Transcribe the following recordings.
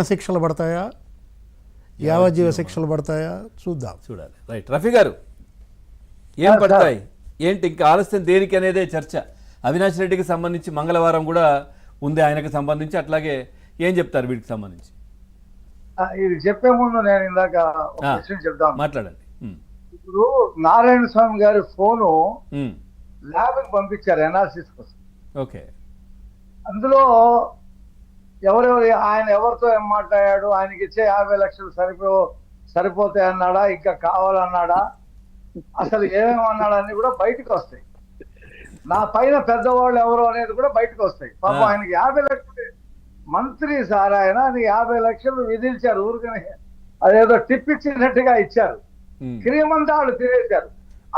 శిక్షలు పడతాయా, యావజ్జీవ శిక్షలు పడతాయా చూద్దాం. చూడాలి. రైట్. రఫీ గారు, ఏం పడతాయి ఏంటి, ఇంకా ఆలస్యం దేనికి అనేదే చర్చ. అవినాష్ రెడ్డికి సంబంధించి మంగళవారం కూడా ఉంది ఆయనకు సంబంధించి, అట్లాగే ఏం చెప్తారు వీటికి సంబంధించి? ఇది చెప్పే ముందు నేను ఇందాక ఒక విషయం చెప్తాను. మాట్లాడండి. ఇప్పుడు నారాయణ స్వామి గారి ఫోను ల్యాబ్కి పంపించారు ఎనాలిసిస్ కోసం. ఓకే. అందులో ఆయన ఎవరితో ఏం మాట్లాడాడు, ఆయనకి ఇచ్చే 50 లక్షలు సరిపోతాయి అన్నాడా, ఇంకా కావాలన్నాడా, అసలు ఏమేమన్నాడా అన్ని కూడా బయటకు వస్తాయి. నా పైన పెద్దవాళ్ళు ఎవరు అనేది కూడా బయటకు వస్తాయి. పాపం ఆయనకి 50 లక్షలు, మంత్రి సార్ ఆయన 50 లక్షలు విధించారు ఊరికనే, అదేదో టిప్ ఇచ్చినట్టుగా ఇచ్చారు. క్రియమంతా వాళ్ళు తినేశారు.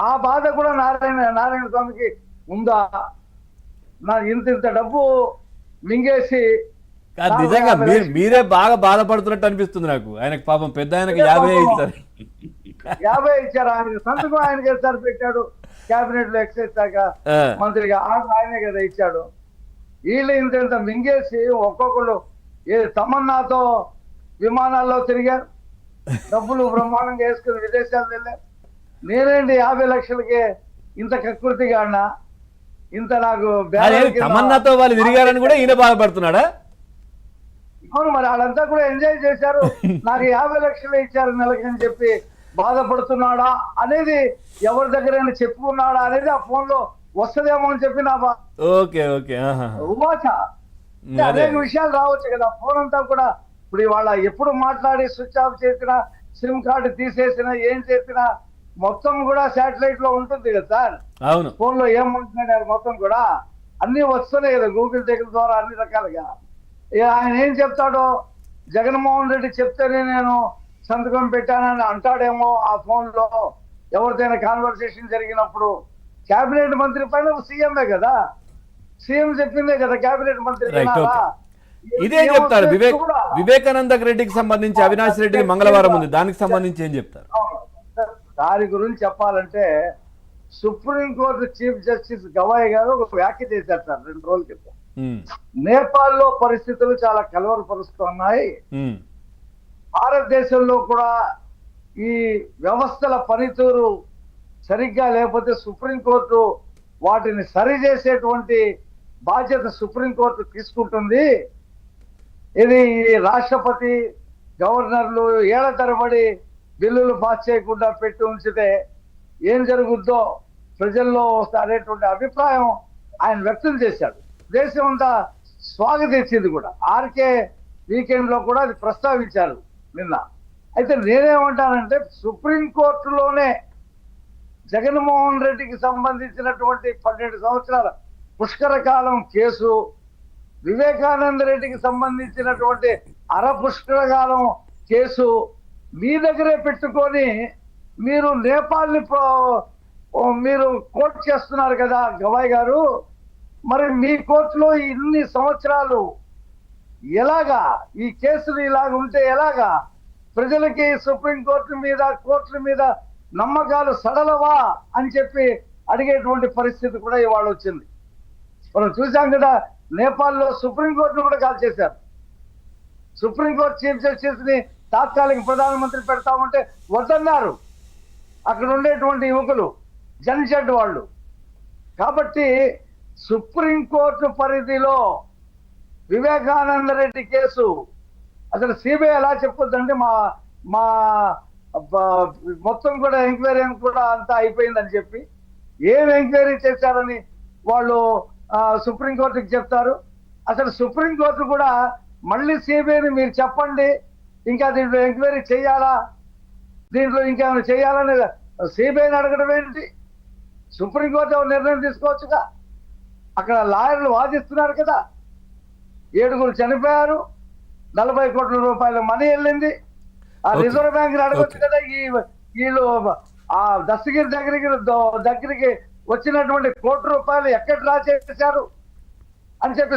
ఆ బాధ కూడా నారాయణ స్వామికి ఉందా? నా ఇంత డబ్బు మింగేసి నిజంగా మీరే బాగా బాధపడుతున్నట్టు అనిపిస్తుంది నాకు. ఆయనకు పాపం పెద్ద ఆయనకి 50 ఇచ్చారు. 50 ఇచ్చారు. ఆయన సంతకం ఆయనకి సార్ పెట్టాడు క్యాబినెట్ లో ఎక్సైజ్ శాఖ మంత్రిగా, ఆయనే కదా ఇచ్చాడు. వీళ్ళు ఇంత మింగేసి ఒక్కొక్కళ్ళు తమన్నాతో విమానాల్లో తిరిగారు, డబ్బులు బ్రహ్మాండంగా వేసుకుని విదేశాలు వెళ్ళారు. నేనేంటి 50 లక్షలకే ఇంత కకృతిగా అన్నా, ఇంత నాకు తమన్నాతో వాళ్ళు తిరిగారని కూడా ఈయన బాధపడుతున్నాడా? అవును, మరి వాళ్ళంతా కూడా ఎంజాయ్ చేశారు. నాకు 50 లక్షలు ఇచ్చారు నెలకి అని చెప్పి బాధపడుతున్నాడా అనేది, ఎవరి దగ్గరైనా చెప్పుకున్నాడా అనేది ఆ ఫోన్ లో వస్తుందేమో అని చెప్పి నా ఉవాచ. అనేక విషయాలు రావచ్చు కదా ఫోన్ అంతా కూడా. ఇప్పుడు ఇవాళ ఎప్పుడు మాట్లాడి స్విచ్ ఆఫ్ చేసినా, సిమ్ కార్డు తీసేసినా, ఏం చేసినా మొత్తం కూడా శాటిలైట్ లో ఉంటుంది కదా సార్. అవును, ఫోన్ లో ఏం మాట్లాడారు మొత్తం కూడా అన్ని వస్తున్నాయి కదా గూగుల్ దగ్గర ద్వారా అన్ని రకాలుగా. ఆయన ఏం చెప్తాడో, జగన్మోహన్ రెడ్డి చెప్తేనే నేను సంతకం పెట్టానని అంటాడేమో ఆ ఫోన్ లో. ఎవరిదైనా కాన్వర్సేషన్ జరిగినప్పుడు కేబినెట్ మంత్రి పైన సీఎంఏ కదా, సీఎం చెప్పిందే కదా కేబినెట్ మంత్రి. ఇదేం చెప్తారు వివేకానంద రెడ్డికి సంబంధించి? అవినాష్ రెడ్డికి మంగళవారం ఉంది, దానికి సంబంధించి ఏం చెప్తారు? దాని గురించి చెప్పాలంటే, సుప్రీంకోర్టు చీఫ్ జస్టిస్ గవాయ్ గారు ఒక వ్యాఖ్య చేశారు సార్ 2 రోజుల క్రితం. నేపాల్లో పరిస్థితులు చాలా కలవరపరుస్తున్నాయి, భారతదేశంలో కూడా ఈ వ్యవస్థల పనితీరు సరిగ్గా లేకపోతే సుప్రీంకోర్టు వాటిని సరిచేసేటువంటి బాధ్యత సుప్రీంకోర్టు తీసుకుంటుంది. ఇది రాష్ట్రపతి గవర్నర్లు ఏళ్ల తరబడి బిల్లులు పాస్ చేయకుండా పెట్టి ఉంచితే ఏం జరుగుద్దో ప్రజల్లో అనేటువంటి అభిప్రాయం ఆయన వ్యక్తం చేశాడు. దేశం అంతా స్వాగతించింది కూడా. ఆర్కే వీకెండ్ లో కూడా అది ప్రస్తావించారు నిన్న. అయితే నేనేమంటానంటే, సుప్రీంకోర్టులోనే జగన్మోహన్ రెడ్డికి సంబంధించినటువంటి 12 సంవత్సరాల పుష్కర కాలం కేసు, వివేకానంద రెడ్డికి సంబంధించినటువంటి పుష్కర కాలం కేసు మీ దగ్గరే పెట్టుకొని మీరు నేపాల్ని మీరు కోర్టు చేస్తున్నారు కదా గవాయ్ గారు. మరి మీ కోర్టులో ఇన్ని సంవత్సరాలు ఎలాగా ఈ కేసులు ఇలాగ ఉంటే ఎలాగా? ప్రజలకి సుప్రీంకోర్టు మీద, కోర్టుల మీద నమ్మకాలు సడలవా అని చెప్పి అడిగేటువంటి పరిస్థితి కూడా ఇవాళ వచ్చింది. మనం చూసాం కదా, నేపాల్లో సుప్రీంకోర్టును కూడా కాల్ చేశారు. సుప్రీంకోర్టు చీఫ్ జస్టిస్ ని తాత్కాలిక ప్రధానమంత్రి పెడతామంటే వద్దన్నారు అక్కడ ఉండేటువంటి యువకులు, జన్షెడ్ వాళ్ళు. కాబట్టి సుప్రీంకోర్టు పరిధిలో వివేకానంద రెడ్డి కేసు అసలు సిబిఐ ఎలా చెప్పొద్దంటే, మా మొత్తం కూడా ఎంక్వైరీ కూడా అంతా అయిపోయిందని చెప్పి, ఏం ఎంక్వైరీ చేశారని వాళ్ళు సుప్రీంకోర్టుకి చెప్తారు. అసలు సుప్రీంకోర్టు కూడా మళ్ళీ సిబిఐని మీరు చెప్పండి, ఇంకా దీంట్లో ఎంక్వైరీ చేయాలా, దీంట్లో ఇంకేమైనా చేయాలని సిబిఐని అడగడం ఏంటి? సుప్రీంకోర్టు నిర్ణయం తీసుకోవచ్చుగా. అక్కడ లాయర్లు వాదిస్తున్నారు కదా, 7 చనిపోయారు, 40 కోట్ల రూపాయల మనీ వెళ్ళింది. ఆ రిజర్వ్ బ్యాంక్ అడగొచ్చు కదా, వీళ్ళు ఆ దస్తగిరి దగ్గరికి వచ్చినటువంటి ₹1 ఎక్కడ డ్రా చేశారు అని చెప్పి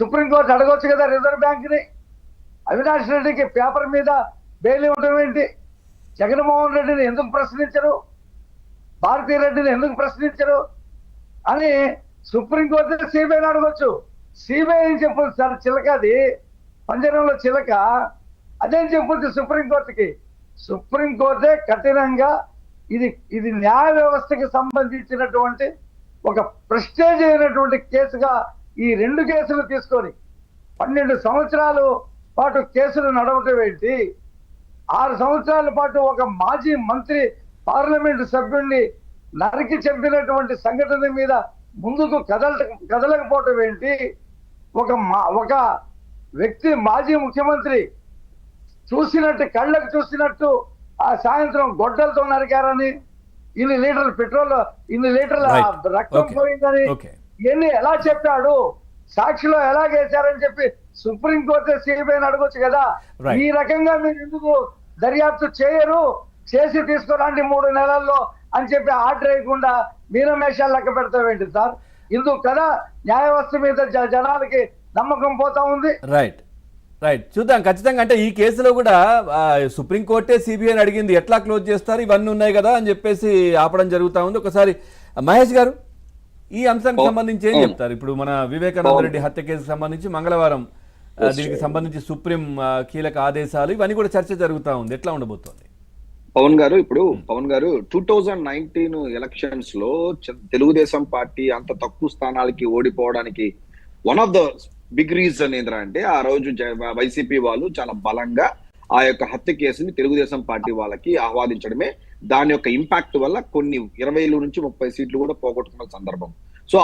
సుప్రీంకోర్టు అడగొచ్చు కదా రిజర్వ్ బ్యాంక్ ని. అవినాష్ రెడ్డికి పేపర్ మీద బెయిల్ ఇవ్వడం ఏంటి? జగన్మోహన్ రెడ్డిని ఎందుకు ప్రశ్నించరు, భారతీ రెడ్డిని ఎందుకు ప్రశ్నించరు అని సుప్రీంకోర్టు సిబిఐని అడగొచ్చు. సిబిఐ అని చెప్పు సార్ చిలకది. పంజరంలో చిలక అదేం చెప్పుద్ది సుప్రీంకోర్టుకి? సుప్రీంకోర్టే కఠినంగా ఇది న్యాయ వ్యవస్థకి సంబంధించినటువంటి ఒక ప్రెస్టేజ్ అయినటువంటి కేసుగా ఈ 2 కేసులు తీసుకొని 12 సంవత్సరాలు పాటు కేసులు నడవటం ఏంటి? 6 సంవత్సరాల పాటు ఒక మాజీ మంత్రి పార్లమెంటు సభ్యుడిని నరికి చంపినటువంటి సంఘటన మీద ముందుకు కదలకపోవటం ఏంటి? ఒక వ్యక్తి మాజీ ముఖ్యమంత్రి కళ్ళకు చూసినట్టు ఆ సాయంత్రం గొడ్డలతో నరికారని, ఇన్ని లీటర్ల పెట్రోల్, ఇన్ని లీటర్ల రక్తం పోయిందని ఇవన్నీ ఎలా చెప్పాడు? సాక్షిలో ఎలా వేశారని చెప్పి సుప్రీంకోర్టు సిబిఐని అడగొచ్చు కదా. ఈ రకంగా మీరు ఎందుకు దర్యాప్తు చేయరు? చేసి తీసుకురండి 3 నెలల్లో అని చెప్పి ఆర్డర్ వేయకుండా మీనమేషాలు లెక్క పెడతావేంటి సార్? ఇందుకు కదా న్యాయ వ్యవస్థ మీద జనాలకి నమ్మకం పోతా ఉంది. రైట్ చూద్దాం ఖచ్చితంగా. అంటే ఈ కేసులో కూడా సుప్రీంకోర్టే సిబిఐని అడిగింది, ఎట్లా క్లోజ్ చేస్తారు, ఇవన్నీ ఉన్నాయి కదా అని చెప్పేసి ఆపడం జరుగుతూ ఉంది. ఒకసారి మహేష్ గారు ఈ అంశానికి సంబంధించి ఏం చెప్తారు? ఇప్పుడు మన వివేకానంద రెడ్డి హత్య కేసుకు సంబంధించి మంగళవారం దీనికి సంబంధించి సుప్రీం కీలక ఆదేశాలు ఇవన్నీ కూడా చర్చ జరుగుతూ ఉంది, ఎట్లా ఉండబోతోంది? పవన్ గారు 2019 ఎలక్షన్స్ లో తెలుగుదేశం పార్టీ అంత తక్కువ స్థానాలకి ఓడిపోవడానికి one of the big reason ఏంటంటే ఆ రోజు వైసీపీ వాళ్ళు చాలా బలంగా ఆ యొక్క హత్య కేసుని తెలుగుదేశం పార్టీ వాళ్ళకి ఆహ్వాదించడమే. దాని యొక్క ఇంపాక్ట్ వల్ల కొన్ని 20 నుంచి 30 సీట్లు కూడా పోగొట్టుకున్న సందర్భం.